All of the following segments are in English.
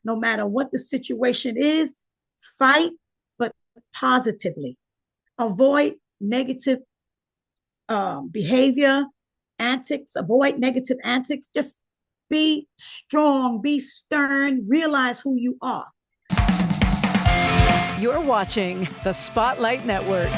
No matter what the situation is, fight, but positively. Avoid negative behavior, antics, avoid negative antics. Just be strong, be stern, realize who you are. You're watching the Spotlight Network,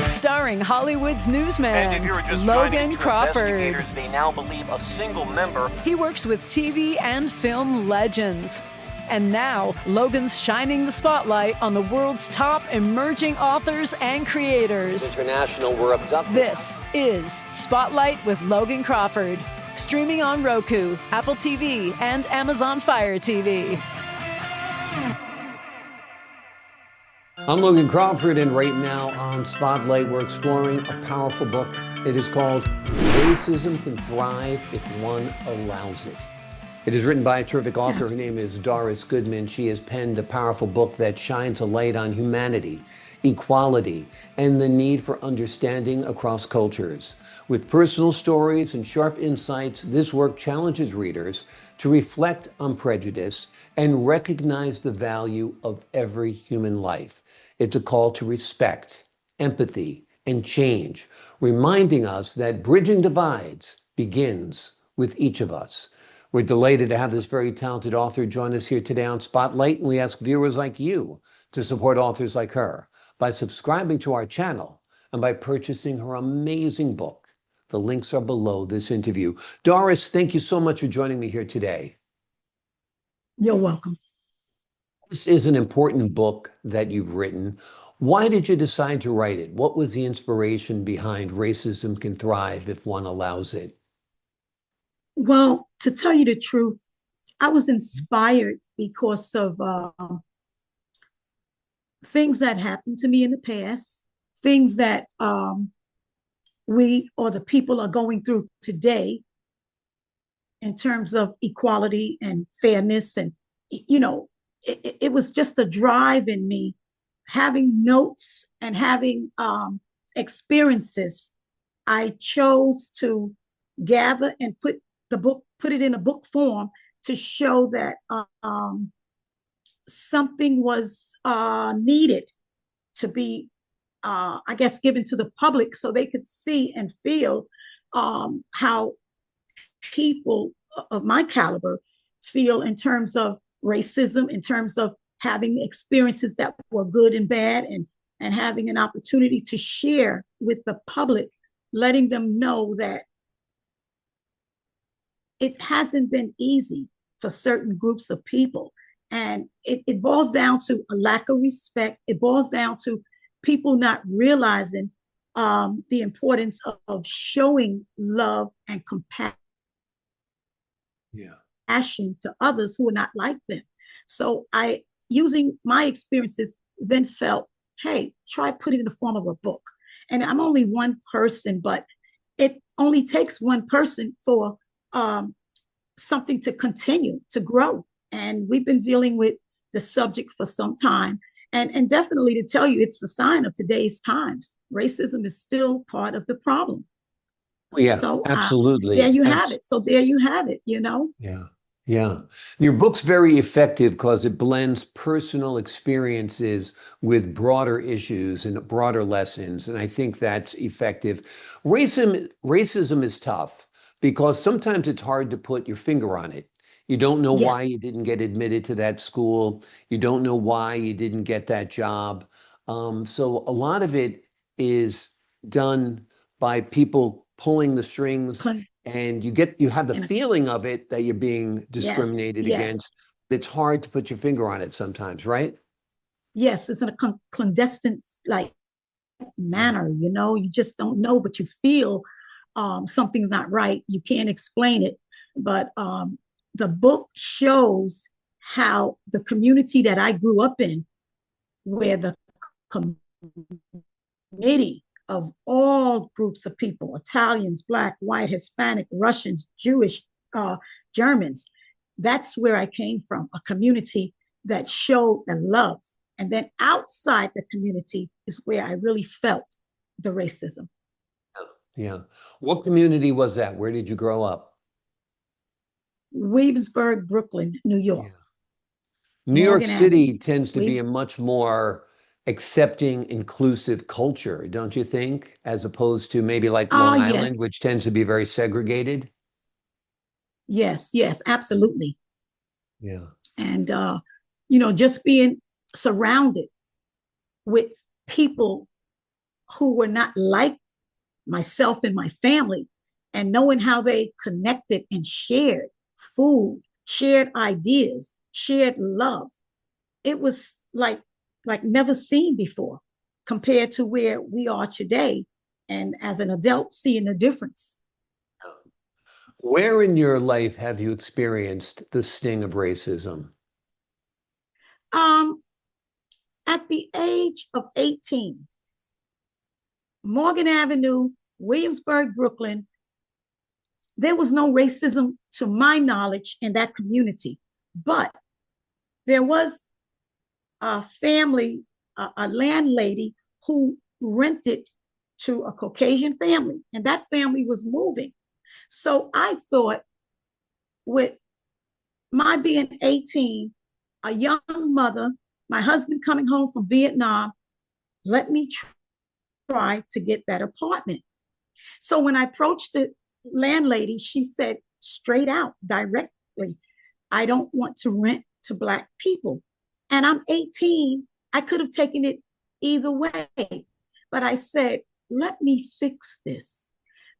starring Hollywood's newsman, Logan Crawford. They now believe a single member. He works with TV and film legends. And now, Logan's shining the spotlight on the world's top emerging authors and creators. International were abducted. This is Spotlight with Logan Crawford, streaming on Roku, Apple TV, and Amazon Fire TV. I'm Logan Crawford, and right now on Spotlight, we're exploring a powerful book. It is called Racism Can Thrive If One Allows It. It is written by a terrific author. Her name is Doris Goodman. She has penned a powerful book that shines a light on humanity, equality, and the need for understanding across cultures. With personal stories and sharp insights, this work challenges readers to reflect on prejudice and recognize the value of every human life. It's a call to respect, empathy, and change, reminding us that bridging divides begins with each of us. We're delighted to have this very talented author join us here today on Spotlight, and we ask viewers like you to support authors like her by subscribing to our channel and by purchasing her amazing book. The links are below this interview. Doris, thank you so much for joining me here today. You're welcome. This is an important book that you've written. Why did you decide to write it? What was the inspiration behind Racism Can Thrive If One Allows It? Well, to tell you the truth, I was inspired because of things that happened to me in the past, things that we or the people are going through today in terms of equality and fairness. And, you know, it was just a drive in me, having notes and having experiences. I chose to gather and put it in a book form to show that something was needed to be, I guess, given to the public so they could see and feel how people of my caliber feel in terms of racism, in terms of having experiences that were good and bad, and having an opportunity to share with the public, letting them know that it hasn't been easy for certain groups of people. And it boils down to a lack of respect. It boils down to people not realizing the importance of showing love and compassion to others who are not like them. So I, using my experiences, then felt, hey, try put it in the form of a book. And I'm only one person, but it only takes one person for something to continue to grow. And we've been dealing with the subject for some time. And definitely, to tell you, it's a sign of today's times. Racism is still part of the problem. Yeah, so, absolutely. There you have it. So there you have it, you know? Yeah. Yeah. Your book's very effective because it blends personal experiences with broader issues and broader lessons. And I think that's effective. Racism is tough because sometimes it's hard to put your finger on it. You don't know why you didn't get admitted to that school. You don't know why you didn't get that job. So a lot of it is done by people pulling the strings, and you have the feeling of it that you're being discriminated against. It's hard to put your finger on it sometimes, right? Yes, it's in a clandestine manner, you know, you just don't know, but you feel something's not right. You can't explain it. But the book shows how the community that I grew up in, where the committee of all groups of people, Italians, Black, white, Hispanic, Russians, Jewish, Germans, that's where I came from, a community that showed the love. And then outside the community is where I really felt the racism. Yeah. What community was that? Where did you grow up? Williamsburg, Brooklyn, New York. New York Morgan Avenue. City tends to be a much more accepting, inclusive culture, don't you think? As opposed to maybe like Oh, Long yes. Island, which tends to be very segregated. Yes, yes, absolutely. Yeah. And, just being surrounded with people who were not like myself and my family, and knowing how they connected and shared food, shared ideas, shared love. It was like never seen before compared to where we are today. And as an adult, seeing the difference. Where in your life have you experienced the sting of racism? Um, at the age of 18, Morgan Avenue, Williamsburg, Brooklyn, there was no racism to my knowledge in that community. But there was a family, a landlady who rented to a Caucasian family, and that family was moving. So I thought, with my being 18, a young mother, my husband coming home from Vietnam, let me try to get that apartment. So when I approached the landlady, she said straight out, directly, I don't want to rent to Black people. And I'm 18. I could have taken it either way. But I said, let me fix this.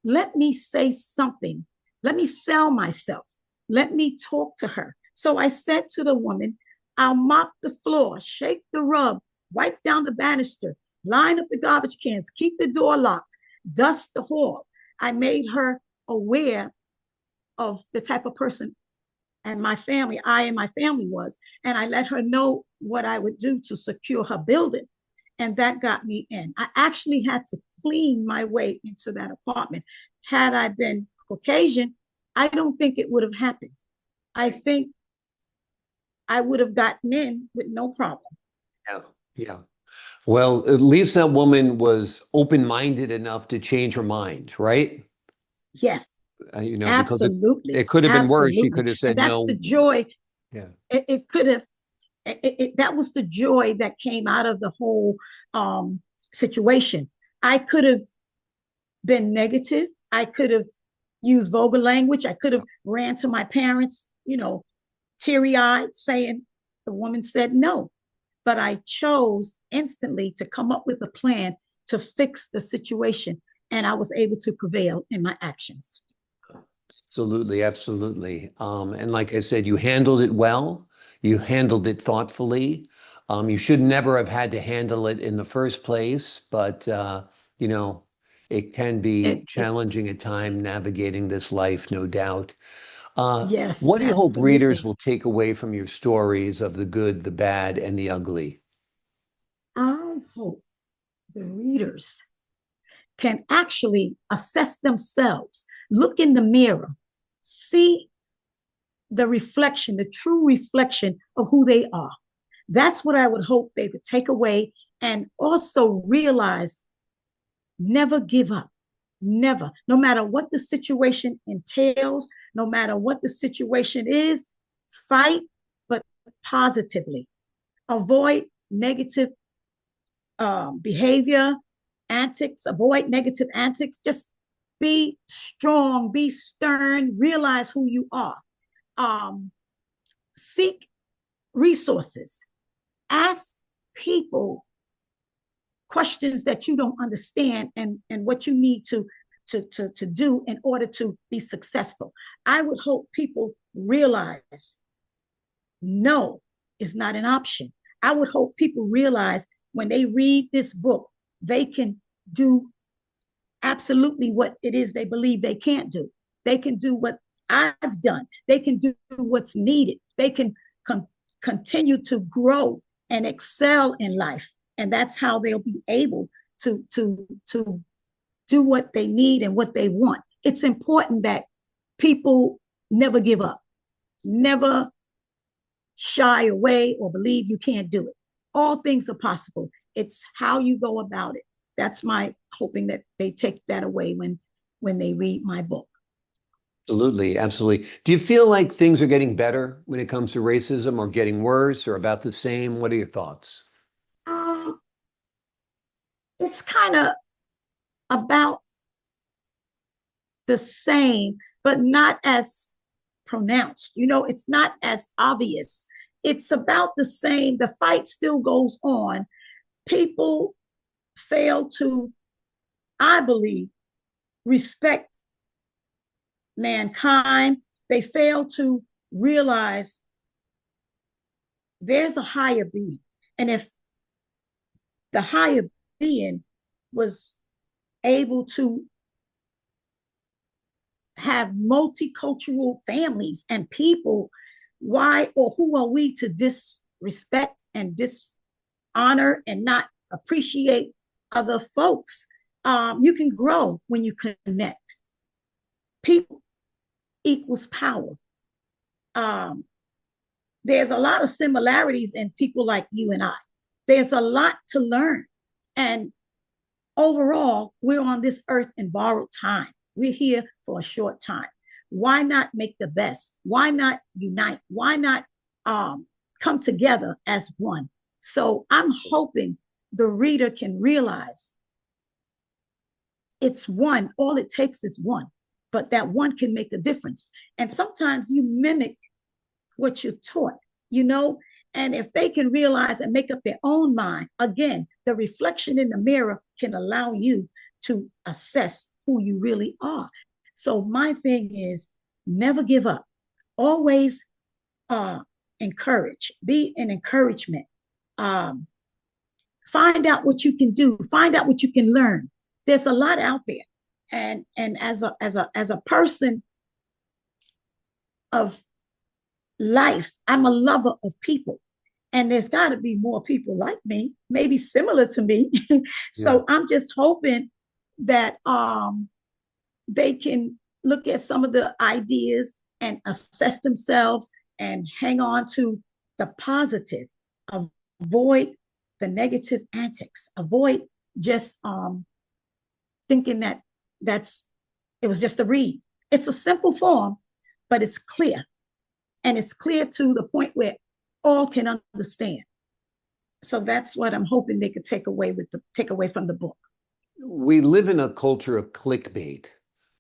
Let me say something. Let me sell myself. Let me talk to her. So I said to the woman, I'll mop the floor, shake the rug, wipe down the banister, line up the garbage cans, keep the door locked, dust the hall. I made her aware of the type of person and my family, I and my family was, and I let her know what I would do to secure her building. And that got me in. I actually had to clean my way into that apartment. Had I been Caucasian, I don't think it would have happened. I think I would have gotten in with no problem. Yeah, yeah. Well, at least that woman was open-minded enough to change her mind, right? Yes, Because absolutely. it could have been worse. She Absolutely. could have And said that's no. the joy. Yeah. It could have, that was the joy that came out of the whole situation. I could have been negative. I could have used vulgar language. I could have ran to my parents, teary-eyed, saying, the woman said no. But I chose instantly to come up with a plan to fix the situation. And I was able to prevail in my actions. Absolutely, absolutely. And like I said, you handled it well. You handled it thoughtfully. You should never have had to handle it in the first place, but it can be It's challenging at times navigating this life, no doubt. Yes, What do you hope readers absolutely. will take away from your stories of the good, the bad, and the ugly? I hope the readers can actually assess themselves, look in the mirror, see the reflection, the true reflection of who they are. That's what I would hope they would take away, and also realize never give up. Never, no matter what the situation entails, no matter what the situation is, fight, but positively. Avoid negative behavior, antics, avoid negative antics. Just be strong, be stern, realize who you are. Seek resources. Ask people questions that you don't understand, and what you need to do in order to be successful. I would hope people realize no is not an option. I would hope people realize when they read this book, they can do absolutely what it is they believe they can't do. They can do what I've done. They can do what's needed. They can continue to grow and excel in life. And that's how they'll be able to do what they need and what they want. It's important that people never give up, never shy away or believe you can't do it. All things are possible. It's how you go about it. That's my hoping that they take that away when they read my book. Absolutely, absolutely. Do you feel like things are getting better when it comes to racism, or getting worse, or about the same? What are your thoughts? Um, it's kind of about the same, but not as pronounced. It's not as obvious. It's about the same. The fight still goes on. People fail to, I believe, respect mankind. They fail to realize there's a higher being. And if the higher being was able to have multicultural families and people, why or who are we to disrespect and dishonor and not appreciate other folks? You can grow when you connect. People equals power. There's a lot of similarities in people like you and I. There's a lot to learn. And overall, we're on this earth in borrowed time. We're here for a short time. Why not make the best? Why not unite? Why not come together as one? So I'm hoping the reader can realize it's one. All it takes is one, but that one can make a difference. And sometimes you mimic what you're taught, and if they can realize and make up their own mind, again, the reflection in the mirror can allow you to assess who you really are. So my thing is, never give up. Always encourage. Be an encouragement. Find out what you can do. Find out what you can learn. There's a lot out there. And as a person of life, I'm a lover of people. And there's got to be more people like me, maybe similar to me. So I'm just hoping that they can look at some of the ideas and assess themselves and hang on to the positive. Avoid the negative antics. Avoid just thinking that it was just a read. It's a simple form, but it's clear. And it's clear to the point where all can understand. So that's what I'm hoping they could take away from the book. We live in a culture of clickbait,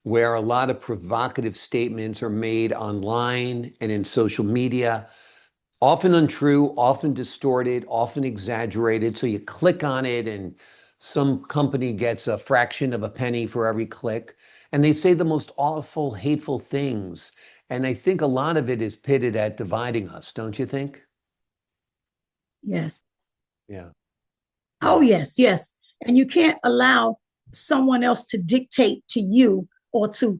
where a lot of provocative statements are made online and in social media, often untrue, often distorted, often exaggerated. So you click on it and some company gets a fraction of a penny for every click. And they say the most awful, hateful things. And I think a lot of it is pitted at dividing us, don't you think? Yes. Yeah. Oh, yes, yes. And you can't allow someone else to dictate to you or to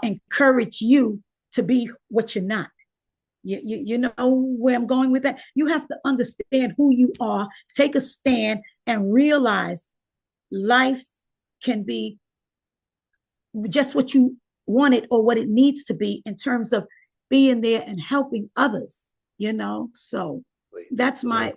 encourage you to be what you're not. You know where I'm going with that? You have to understand who you are, take a stand, and realize life can be just what you want it or what it needs to be in terms of being there and helping others, So that's my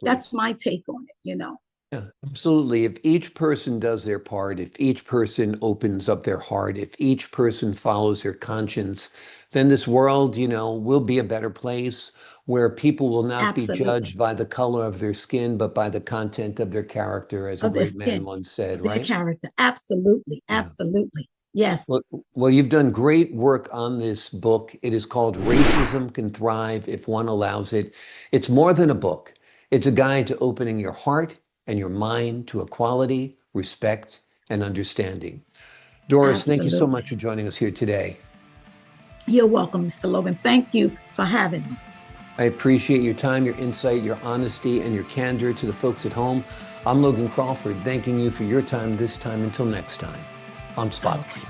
take on it, Yeah, absolutely. If each person does their part, if each person opens up their heart, if each person follows their conscience, then this world, will be a better place where people will not Absolutely. be judged by the color of their skin, but by the content of their character, as a great man once said, their right? character. Absolutely. Yeah. Absolutely. Yes. Well, you've done great work on this book. It is called Racism Can Thrive If One Allows It. It's more than a book. It's a guide to opening your heart and your mind to equality, respect, and understanding. Doris, thank you so Absolutely. much for joining us here today. You're welcome, Mr. Logan. Thank you for having me. I appreciate your time, your insight, your honesty, and your candor to the folks at home. I'm Logan Crawford, thanking you for your time this time. Until next time, on Spotlight.